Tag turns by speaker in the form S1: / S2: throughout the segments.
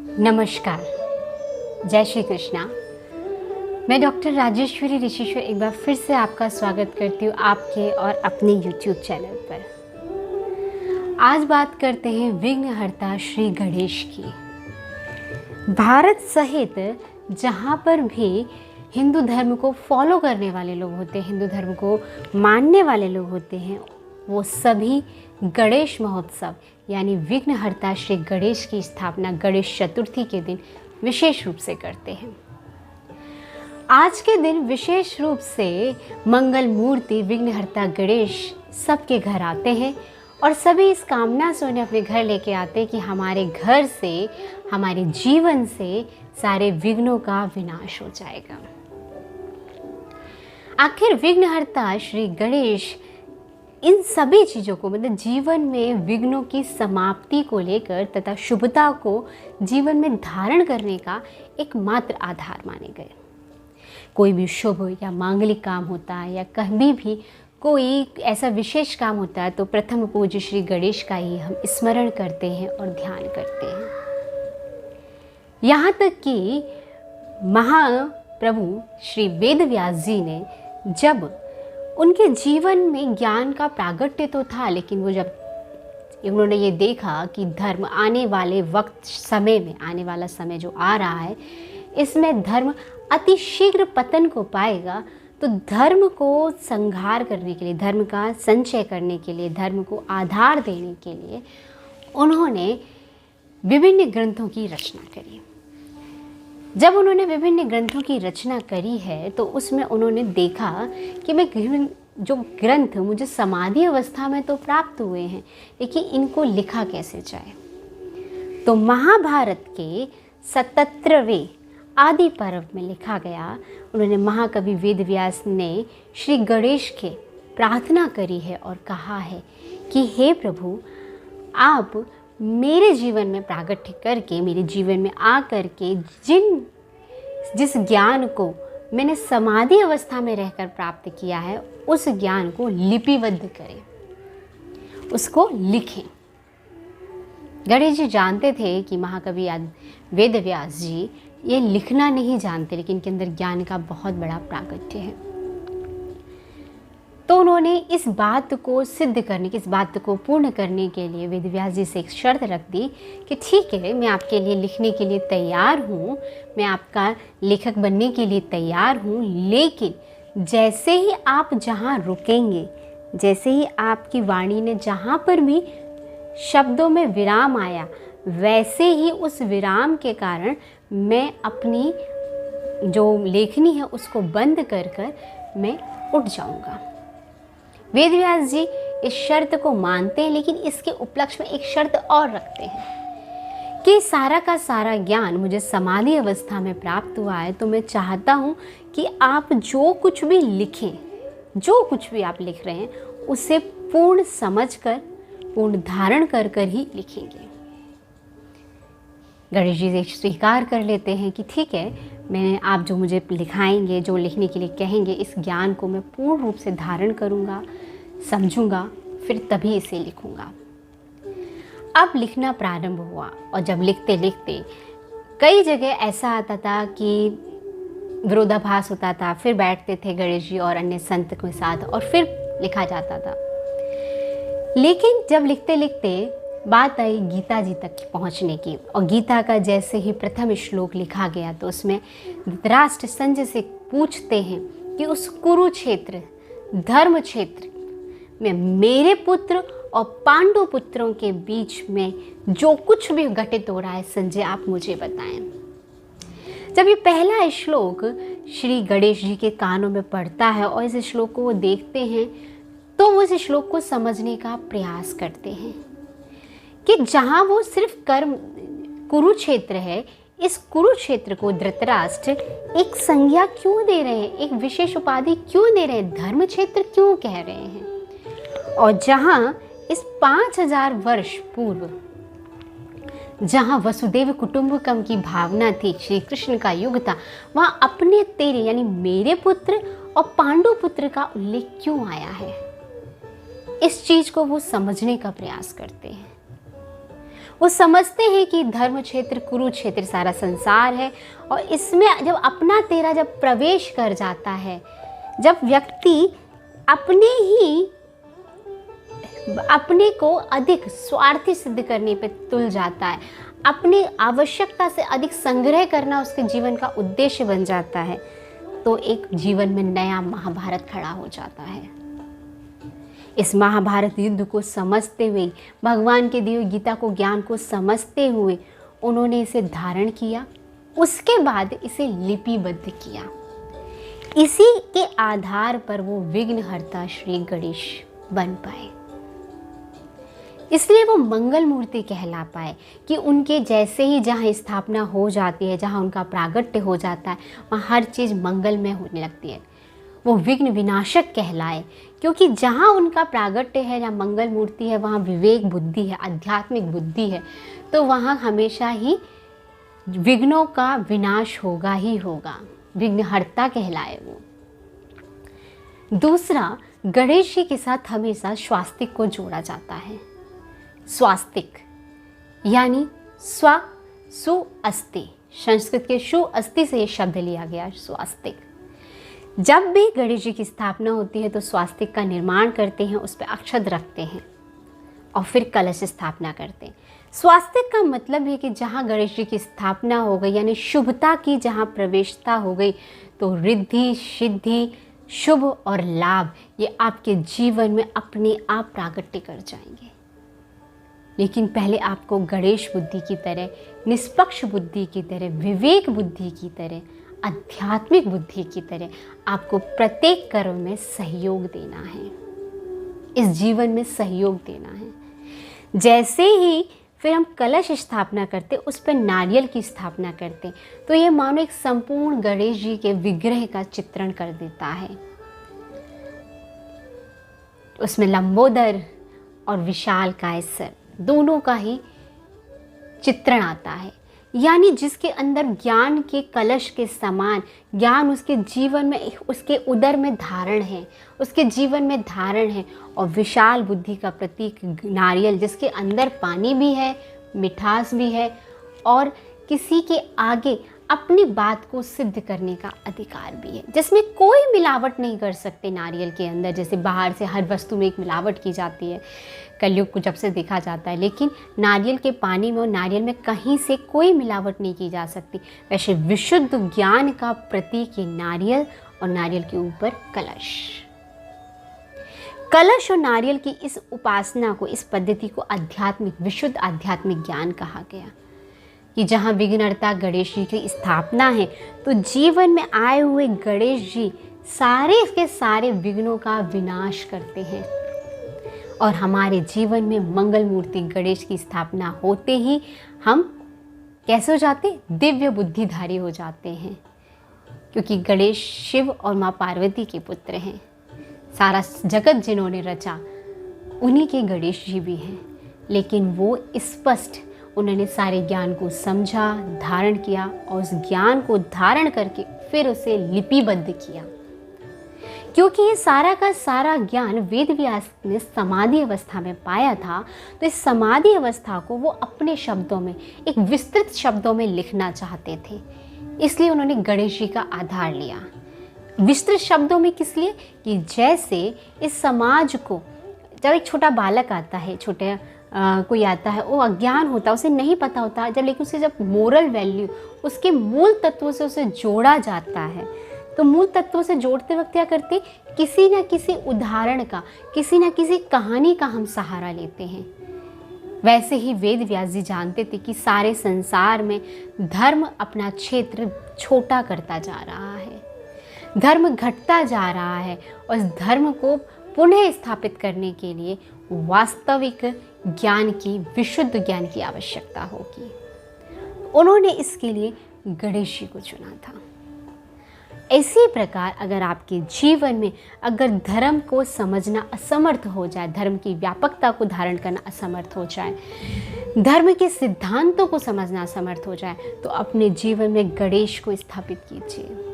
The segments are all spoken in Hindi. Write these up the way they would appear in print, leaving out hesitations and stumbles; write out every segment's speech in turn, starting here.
S1: नमस्कार, जय श्री कृष्णा। मैं डॉक्टर राजेश्वरी ऋषिश्वर एक बार फिर से आपका स्वागत करती हूँ आपके और अपने YouTube चैनल पर। आज बात करते हैं विघ्नहर्ता श्री गणेश की। भारत सहित जहाँ पर भी हिंदू धर्म को फॉलो करने वाले लोग होते हैं, हिंदू धर्म को मानने वाले लोग होते हैं, वो सभी गणेश महोत्सव यानी विघ्नहर्ता श्री गणेश की स्थापना गणेश चतुर्थी के दिन विशेष रूप से करते हैं। आज के दिन विशेष रूप से मंगल मूर्ति विघ्नहर्ता गणेश सबके घर आते हैं और सभी इस कामना से उन्हें अपने घर लेके आते हैं कि हमारे घर से, हमारे जीवन से सारे विघ्नों का विनाश हो जाएगा। आखिर विघ्नहर्ता श्री गणेश इन सभी चीज़ों को मतलब जीवन में विघ्नों की समाप्ति को लेकर तथा शुभता को जीवन में धारण करने का एकमात्र आधार माने गए। कोई भी शुभ या मांगलिक काम होता है या कभी भी कोई ऐसा विशेष काम होता है तो प्रथम पूज्य श्री गणेश का ही हम स्मरण करते हैं और ध्यान करते हैं। यहाँ तक कि महाप्रभु श्री वेदव्यास जी ने जब उनके जीवन में ज्ञान का प्रागट्य तो था, लेकिन वो जब उन्होंने ये देखा कि धर्म आने वाले वक्त समय में, आने वाला समय जो आ रहा है इसमें धर्म अति शीघ्र पतन को पाएगा, तो धर्म को संहार करने के लिए, धर्म का संचय करने के लिए, धर्म को आधार देने के लिए उन्होंने विभिन्न ग्रंथों की रचना करी। जब उन्होंने विभिन्न ग्रंथों की रचना करी है तो उसमें उन्होंने देखा कि मैं जो ग्रंथ मुझे समाधि अवस्था में तो प्राप्त हुए हैं, लेकिन इनको लिखा कैसे जाए। तो महाभारत के 77वें आदि पर्व में लिखा गया, उन्होंने महाकवि वेदव्यास ने श्री गणेश के प्रार्थना करी है और कहा है कि हे प्रभु, आप मेरे जीवन में प्रागट्य करके, मेरे जीवन में आ करके जिस ज्ञान को मैंने समाधि अवस्था में रहकर प्राप्त किया है उस ज्ञान को लिपिबद्ध करें, उसको लिखें। गणेश जी जानते थे कि महाकवि वेदव्यास जी ये लिखना नहीं जानते, लेकिन इनके अंदर ज्ञान का बहुत बड़ा प्रागट्य है। तो उन्होंने इस बात को सिद्ध करने की, इस बात को पूर्ण करने के लिए वेदव्यास जी से एक शर्त रख दी कि ठीक है, मैं आपके लिए लिखने के लिए तैयार हूँ, मैं आपका लेखक बनने के लिए तैयार हूँ, लेकिन जैसे ही आप जहाँ रुकेंगे, जैसे ही आपकी वाणी ने जहाँ पर भी शब्दों में विराम आया, वैसे ही उस विराम के कारण मैं अपनी जो लेखनी है उसको बंद कर मैं उठ जाऊँगा। वेदव्यास जी इस शर्त को मानते हैं, लेकिन इसके उपलक्ष्य में एक शर्त और रखते हैं कि सारा का सारा ज्ञान मुझे समाधि अवस्था में प्राप्त हुआ है, तो मैं चाहता हूँ कि आप जो कुछ भी लिखें, जो कुछ भी आप लिख रहे हैं उसे पूर्ण समझकर, पूर्ण धारण कर ही लिखेंगे। गणेश जी स्वीकार कर लेते हैं कि ठीक है, मैं आप जो मुझे लिखाएंगे, जो लिखने के लिए कहेंगे, इस ज्ञान को मैं पूर्ण रूप से धारण करूँगा, समझूंगा, फिर तभी इसे लिखूँगा। अब लिखना प्रारंभ हुआ और जब लिखते लिखते कई जगह ऐसा आता था कि विरोधाभास होता था, फिर बैठते थे गणेश जी और अन्य संत के साथ और फिर लिखा जाता था। लेकिन जब लिखते लिखते बात आई गीता जी तक पहुंचने की, और गीता का जैसे ही प्रथम श्लोक लिखा गया तो उसमें धृतराष्ट्र संजय से पूछते हैं कि उस कुरुक्षेत्र धर्म क्षेत्र में मेरे पुत्र और पांडु पुत्रों के बीच में जो कुछ भी घटित हो रहा है संजय, आप मुझे बताएं। जब ये पहला श्लोक श्री गणेश जी के कानों में पड़ता है और इस श्लोक को वो देखते हैं तो वो इस श्लोक को समझने का प्रयास करते हैं कि जहाँ वो सिर्फ कर्म कुरुक्षेत्र है, इस कुरुक्षेत्र को धृतराष्ट्र एक संज्ञा क्यों दे रहे हैं, एक विशेष उपाधि क्यों दे रहे हैं, धर्म क्षेत्र क्यों कह रहे हैं। और जहाँ इस 5000 वर्ष पूर्व जहाँ वसुदेव कुटुंबकम की भावना थी, श्री कृष्ण का युग था, वहाँ अपने तेरे यानी मेरे पुत्र और पांडु पुत्र का उल्लेख क्यों आया है, इस चीज़ को वो समझने का प्रयास करते हैं। वो समझते हैं कि धर्म क्षेत्र कुरुक्षेत्र सारा संसार है, और इसमें जब अपना तेरा जब प्रवेश कर जाता है, जब व्यक्ति अपने को अधिक स्वार्थी सिद्ध करने पे तुल जाता है, अपनी आवश्यकता से अधिक संग्रह करना उसके जीवन का उद्देश्य बन जाता है, तो एक जीवन में नया महाभारत खड़ा हो जाता है। इस महाभारत युद्ध को समझते हुए, भगवान के दिए गीता को ज्ञान को समझते हुए उन्होंने इसे धारण किया, उसके बाद इसे लिपिबद्ध किया। इसी के आधार पर वो विघ्नहर्ता श्री गणेश बन पाए, इसलिए वो मंगल मूर्ति कहला पाए कि उनके जैसे ही जहाँ स्थापना हो जाती है, जहाँ उनका प्रागट्य हो जाता है, वहाँ हर चीज़ मंगलमय होने लगती है। वो विघ्न विनाशक कहलाए, क्योंकि जहाँ उनका प्रागट्य है, जहाँ मंगल मूर्ति है, वहाँ विवेक बुद्धि है, आध्यात्मिक बुद्धि है, तो वहाँ हमेशा ही विघ्नों का विनाश होगा ही होगा। विघ्नहर्ता कहलाए वो। दूसरा, गणेश जी के साथ हमेशा स्वास्तिक को जोड़ा जाता है। स्वास्तिक यानी स्व सु अस्ति, संस्कृत के शु अस्ति से ये शब्द लिया गया, स्वास्तिक। जब भी गणेश जी की स्थापना होती है तो स्वास्तिक का निर्माण करते हैं, उस पर अक्षत रखते हैं और फिर कलश स्थापना करते हैं। स्वास्तिक का मतलब है कि जहाँ गणेश जी की स्थापना हो गई, यानी शुभता की जहाँ प्रवेशता हो गई, तो रिद्धि सिद्धि शुभ और लाभ ये आपके जीवन में अपने आप प्रागट्य कर जाएंगे। लेकिन पहले आपको गणेश बुद्धि की तरह, निष्पक्ष बुद्धि की तरह, विवेक बुद्धि की तरह, आध्यात्मिक बुद्धि की तरह आपको प्रत्येक कर्म में सहयोग देना है, इस जीवन में सहयोग देना है। जैसे ही फिर हम कलश स्थापना करते, उस पर नारियल की स्थापना करते, तो ये मानो एक संपूर्ण गणेश जी के विग्रह का चित्रण कर देता है। उसमें लंबोदर और विशालकाय सर दोनों का ही चित्रण आता है, यानी जिसके अंदर ज्ञान के कलश के समान ज्ञान उसके जीवन में, उसके उदर में धारण है, उसके जीवन में धारण है। और विशाल बुद्धि का प्रतीक नारियल, जिसके अंदर पानी भी है, मिठास भी है, और किसी के आगे अपनी बात को सिद्ध करने का अधिकार भी है, जिसमें कोई मिलावट नहीं कर सकते। नारियल के अंदर जैसे बाहर से हर वस्तु में एक मिलावट की जाती है, कलयुग को जब से देखा जाता है, लेकिन नारियल के पानी में और नारियल में कहीं से कोई मिलावट नहीं की जा सकती। वैसे विशुद्ध ज्ञान का प्रतीक ये नारियल, और नारियल के ऊपर कलश। कलश और नारियल की इस उपासना को, इस पद्धति को आध्यात्मिक, विशुद्ध आध्यात्मिक ज्ञान कहा गया। कि जहाँ विघ्नहर्ता गणेश जी की स्थापना है, तो जीवन में आए हुए गणेश जी सारे के सारे विघ्नों का विनाश करते हैं। और हमारे जीवन में मंगल मूर्ति गणेश की स्थापना होते ही हम कैसे हो जाते? दिव्य बुद्धिधारी हो जाते हैं, क्योंकि गणेश शिव और माँ पार्वती के पुत्र हैं। सारा जगत जिन्होंने रचा उन्हीं के गणेश जी भी हैं, लेकिन वो स्पष्ट, उन्होंने सारे ज्ञान को समझा, धारण किया, और उस ज्ञान को धारण करके फिर उसे लिपिबद्ध किया। क्योंकि ये सारा का सारा ज्ञान वेद व्यास ने समाधि अवस्था में पाया था, तो इस समाधि अवस्था को वो अपने शब्दों में, एक विस्तृत शब्दों में लिखना चाहते थे, इसलिए उन्होंने गणेश जी का आधार लिया। विस्तृत शब्दों में किस लिए? कि जैसे इस समाज को, जब एक छोटा बालक आता है, छोटे कोई आता है, वो अज्ञान होता है, उसे नहीं पता होता, जब लेकिन उसे जब मोरल वैल्यू उसके मूल तत्वों से उसे जोड़ा जाता है, तो मूल तत्वों से जोड़ते वक्त क्या करते? किसी न किसी उदाहरण का, किसी न किसी कहानी का हम सहारा लेते हैं। वैसे ही वेद व्यास जी जानते थे कि सारे संसार में धर्म अपना क्षेत्र छोटा करता जा रहा है, धर्म घटता जा रहा है, और इस धर्म को पुनः स्थापित करने के लिए वास्तविक ज्ञान की, विशुद्ध ज्ञान की आवश्यकता होगी। उन्होंने इसके लिए गणेश जी को चुना था। इसी प्रकार अगर आपके जीवन में अगर धर्म को समझना असमर्थ हो जाए, धर्म की व्यापकता को धारण करना असमर्थ हो जाए, धर्म के सिद्धांतों को समझना असमर्थ हो जाए, तो अपने जीवन में गणेश को स्थापित कीजिए।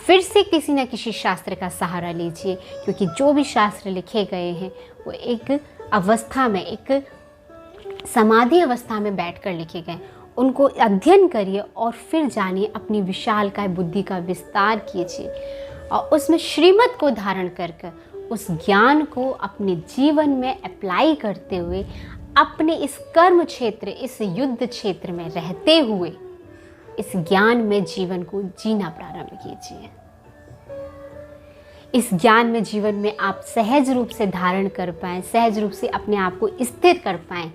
S1: फिर से किसी न किसी शास्त्र का सहारा लीजिए, क्योंकि जो भी शास्त्र लिखे गए हैं वो एक अवस्था में, एक समाधि अवस्था में बैठकर लिखे गए, उनको अध्ययन करिए और फिर जानिए, अपनी विशालकाय बुद्धि का विस्तार कीजिए और उसमें श्रीमत को धारण करके उस ज्ञान को अपने जीवन में अप्लाई करते हुए अपने इस कर्म क्षेत्र, इस युद्ध क्षेत्र में रहते हुए इस ज्ञान में जीवन को जीना प्रारंभ कीजिए। इस ज्ञान में जीवन में आप सहज रूप से धारण कर पाएँ, सहज रूप से अपने आप को स्थिर कर पाएँ।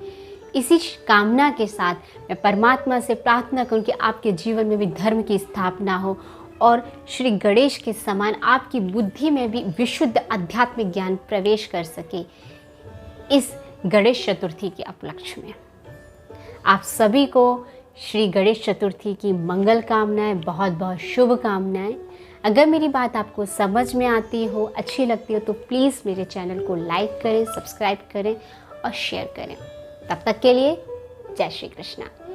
S1: इसी कामना के साथ मैं परमात्मा से प्रार्थना करूं कि आपके जीवन में भी धर्म की स्थापना हो और श्री गणेश के समान आपकी बुद्धि में भी विशुद्ध आध्यात्मिक ज्ञान प्रवेश कर सके इस गणेश चतुर्थी के उपलक्ष्य में। आप सभी को श्री गणेश चतुर्थी की मंगल कामनाएं, बहुत बहुत शुभकामनाएं। अगर मेरी बात आपको समझ में आती हो, अच्छी लगती हो, तो प्लीज़ मेरे चैनल को लाइक करें, सब्सक्राइब करें और शेयर करें। तब तक के लिए जय श्री कृष्णा।